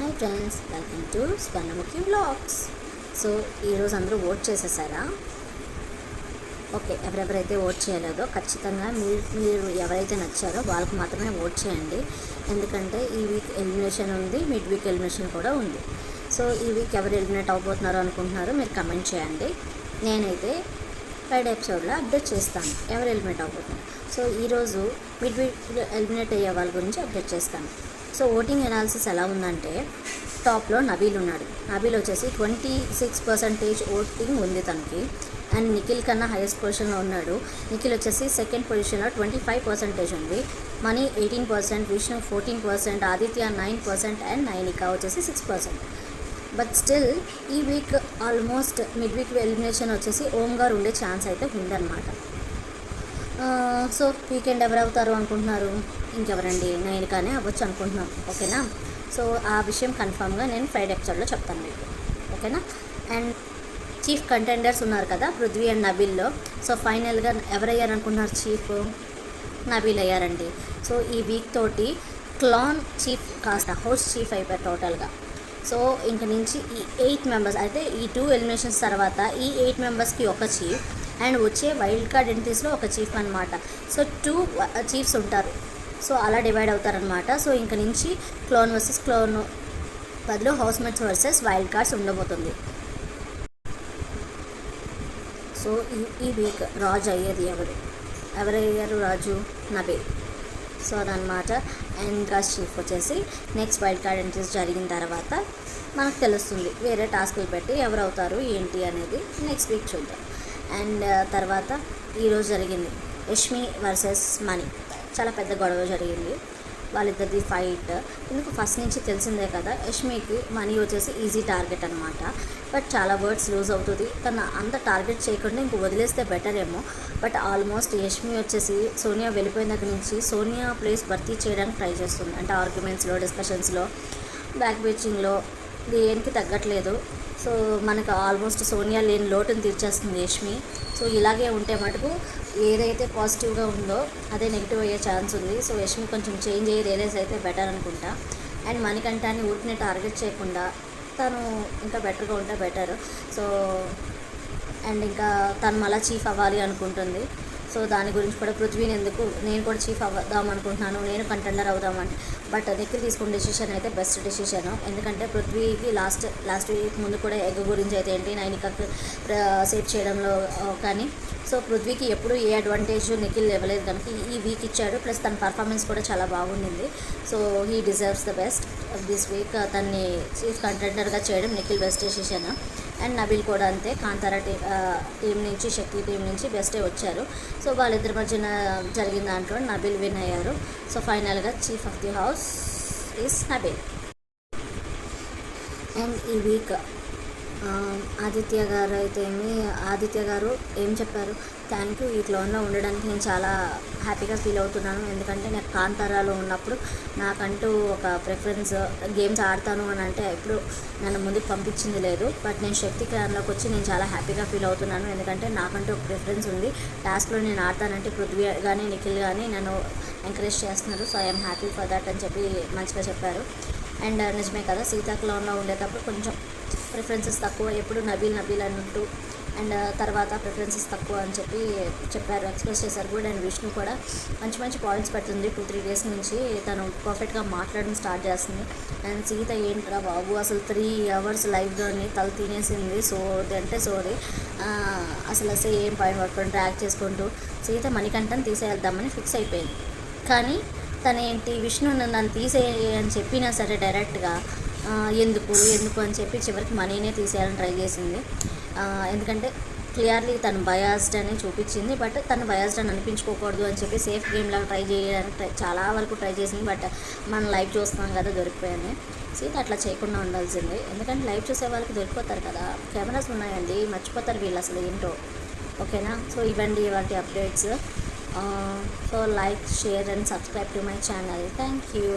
Hi friends, welcome to Swarnamukhi vlogs. So ఈరోజు అందరూ vote చేసేసారా? Okay, ఎవరెవరైతే ఓట్ చేయలేదో ఖచ్చితంగా మీరు ఎవరైతే నచ్చారో వాళ్ళకి మాత్రమే ఓట్ చేయండి. ఎందుకంటే ఈ వీక్ ఎలిమినేషన్ ఉంది, మిడ్ వీక్ ఎలిమినేషన్ కూడా ఉంది. సో ఈ వీక్ ఎవరు ఎలిమినేట్ అవబోతున్నారో అనుకుంటున్నారో మీరు కమెంట్ చేయండి. నేనైతే థర్డ్ ఎపిసోడ్లో అప్డేట్ చేస్తాను ఎవరు ఎలిమినేట్ అవబోతున్నారు. సో ఈరోజు మిడ్ వీక్ ఎలిమినేట్ అయ్యే వాళ్ళ గురించి అప్డేట్ చేస్తాను. సో ఓటింగ్ అనాలిసిస్ ఎలా ఉందంటే, టాప్లో నబీల్ ఉన్నాడు. నబీల్ వచ్చేసి 26% ఓటింగ్ ఉంది తనకి. అండ్ నిఖిల్ కన్నా హైయెస్ట్ పొజిషన్లో ఉన్నాడు. నిఖిల్ వచ్చేసి సెకండ్ పొజిషన్లో 25% ఉంది. మనీ 18%, విష్ణు 14%, ఆదిత్య 9% అండ్ నైనికా వచ్చేసి 6%. బట్ స్టిల్ ఈ week almost mid week elimination వచ్చేసి ఓం గారు ఉండే ఛాన్స్ అయితే ఉందన్నమాట. సో వీకెండ్ ఎవరు అవుతారు అనుకుంటున్నారు? ఇంకెవరండి, నైనికానే అవ్వచ్చు అనుకుంటున్నాం. ఓకేనా? సో ఆ విషయం కన్ఫామ్గా నేను ఫ్రైడే ఎపిసోడ్లో చెప్తాను మీకు. ఓకేనా? అండ్ చీఫ్ కంటెండర్స్ ఉన్నారు కదా, పృథ్వీ అండ్ నబీల్లో. సో ఫైనల్గా ఎవరయ్యారనుకుంటున్నారు? చీఫ్ నబీల్ అయ్యారండి. సో ఈ వీక్ తోటి క్లాన్ చీఫ్ కాస్త హౌస్ చీఫ్ అయిపోయారు టోటల్గా. సో ఇంక నుంచి ఈ 8 మెంబర్స్ అయితే ఈ 2 ఎలిమినేషన్స్ తర్వాత ఈ 8 మెంబర్స్కి ఒక చీఫ్ అండ్ వచ్చే వైల్డ్ కార్డ్ ఎంట్రీస్లో ఒక చీఫ్ అనమాట. సో 2 చీఫ్స్ ఉంటారు. సో అలా డివైడ్ అవుతారనమాట. సో ఇంక నుంచి క్లోన్ వర్సెస్ క్లోన్ బదులు house mates versus wild cards ఉండబోతుంది. సో ఈ వీక్ రాజు అయ్యేది ఎవరయ్యారు? రాజు నబీల్. సో అదనమాట. అండ్ రాజ్ చీఫ్ వచ్చేసి నెక్స్ట్ వైల్డ్ కార్డ్ ఎంట్రీస్ జరిగిన తర్వాత మనకు తెలుస్తుంది. వేరే టాస్కులు పెట్టి ఎవరు అవుతారు ఏంటి అనేది నెక్స్ట్ వీక్ చూద్దాం. అండ్ తర్వాత ఈరోజు జరిగింది యష్మి వర్సెస్ మనీ. చాలా పెద్ద గొడవ జరిగింది వాళ్ళిద్దరిది ఫైట్. ఎందుకు ఫస్ట్ నుంచి తెలిసిందే కదా, యష్మికి మనీ వచ్చేసి ఈజీ టార్గెట్ అనమాట. బట్ చాలా వర్డ్స్ లూజ్ అవుతుంది. తను అంత టార్గెట్ చేయకుండా ఇంక వదిలేస్తే బెటర్ ఏమో. బట్ ఆల్మోస్ట్ యష్మి వచ్చేసి సోనియా వెళ్ళిపోయిన దగ్గర నుంచి సోనియా ప్లేస్ భర్తీ చేయడానికి ట్రై చేస్తుంది. అంటే ఆర్గ్యుమెంట్స్లో, డిస్కషన్స్లో, బ్యాక్ బీచింగ్లో దేనికి తగ్గట్లేదు. సో మనకు ఆల్మోస్ట్ సోనియా లేని లోటుని తీర్చేస్తుంది యష్మి. సో ఇలాగే ఉంటే మటుకు ఏదైతే పాజిటివ్గా ఉందో అదే నెగిటివ్ అయ్యే ఛాన్స్ ఉంది. సో యష్మి కొంచెం చేంజ్ అయ్యి రియలైజ్ అయితే బెటర్ అనుకుంటా. అండ్ మణికంఠాన్ని ఊరిని టార్గెట్ చేయకుండా తను ఇంకా బెటర్గా ఉంటే బెటర్. సో అండ్ ఇంకా తను మళ్ళీ చీఫ్ అవ్వాలి అనుకుంటుంది. సో దాని గురించి కూడా పృథ్వీని ఎందుకు, నేను కూడా చీఫ్ అవుదాం అనుకుంటున్నాను, నేను కంటెండర్ అవుదామని. బట్ నిఖిల్ తీసుకున్న డెసిషన్ అయితే బెస్ట్ డెసిషన్. ఎందుకంటే పృథ్వీకి లాస్ట్ వీక్ ముందు కూడా ఎగ్ గురించి అయితే ఏంటి నైనికాకి సేవ్ చేయడంలో కానీ. సో పృథ్వీకి ఎప్పుడు ఏ అడ్వాంటేజ్ నిఖిల్ ఇవ్వలేదు కనుక ఈ వీక్ ఇచ్చాడు. ప్లస్ తన పర్ఫార్మెన్స్ కూడా చాలా బాగుండింది. So he deserves the best this week. తన్ని చీఫ్ కంటెండర్గా చేయడం Nikhil best decision. And Nabeel కూడా అంతే. కాంతారా టీం నుంచి, శక్తి టీం నుంచి బెస్టే వచ్చారు. సో వాళ్ళిద్దరి మధ్యన జరిగిన దాంట్లో నబీల్ విన్ అయ్యారు. సో ఫైనల్గా chief of the house is Nabeel. And ఈ వీక్ ఆదిత్య గారు ఏం చెప్పారు? థ్యాంక్ యూ, ఈ క్లోన్లో ఉండడానికి నేను చాలా హ్యాపీగా ఫీల్ అవుతున్నాను. ఎందుకంటే నాకు కాంతారాలో ఉన్నప్పుడు నాకంటూ ఒక ప్రిఫరెన్స్, గేమ్స్ ఆడతాను అని అంటే ఎప్పుడు నన్ను ముందుకు పంపించింది లేదు. బట్ నేను శక్తి క్లాన్లోకి వచ్చి నేను చాలా హ్యాపీగా ఫీల్ అవుతున్నాను. ఎందుకంటే నాకంటూ ఒక ప్రిఫరెన్స్ ఉంది. టాస్క్లో నేను ఆడతానంటే పృథ్వీ కానీ నిఖిల్ కానీ నన్ను ఎంకరేజ్ చేస్తున్నారు. So I'm happy for that అని చెప్పి మంచిగా చెప్పారు. అండ్ నిజమే కదా, సీతా క్లోన్లో ఉండేటప్పుడు కొంచెం ప్రిఫరెన్సెస్ తక్కువ, ఎప్పుడు నబీల్ అన్నట్టు. అండ్ తర్వాత ప్రిఫరెన్సెస్ తక్కువ అని చెప్పి చెప్పారు, ఎక్స్ప్రెస్ చేశారు కూడా. అండ్ విష్ణు కూడా మంచి పాయింట్స్ పెడుతుంది. 2-3 డేస్ నుంచి తను పర్ఫెక్ట్గా మాట్లాడడం స్టార్ట్ చేస్తుంది. అండ్ సీత ఏంట్రా బాబు, అసలు 3 అవర్స్ లైవ్లోని తల తినేసింది. సోది అసలు ఏం పాయింట్ పట్టుకొని డ్రాగ్ చేసుకుంటూ సీత మణికంఠని తీసేద్దామని ఫిక్స్ అయిపోయింది. కానీ తనేంటి, విష్ణు నన్ను తీసేయని చెప్పినా సరే డైరెక్ట్గా ఎందుకు అని చెప్పి చివరికి మనీనే తీసేయాలని ట్రై చేసింది. ఎందుకంటే క్లియర్లీ తను బయాస్డ్ అని చూపించింది. బట్ తను బయాస్డ్ అని అనిపించుకోకూడదు అని చెప్పి సేఫ్ గేమ్ లాగా ట్రై చేయడానికి చాలా వరకు ట్రై చేసింది. బట్ మనం లైవ్ చూస్తున్నాం కదా, దొరికిపోయాను. సీత అట్లా చేయకుండా ఉండాల్సింది. ఎందుకంటే లైవ్ చూసే వాళ్ళకి దొరికిపోతారు కదా, కెమెరాస్ ఉన్నాయండి, మర్చిపోతారు వీళ్ళు అసలు ఏంటో. ఓకేనా? సో ఇవ్వండి ఇవాటి updates. So like, share and subscribe to my channel. Thank you.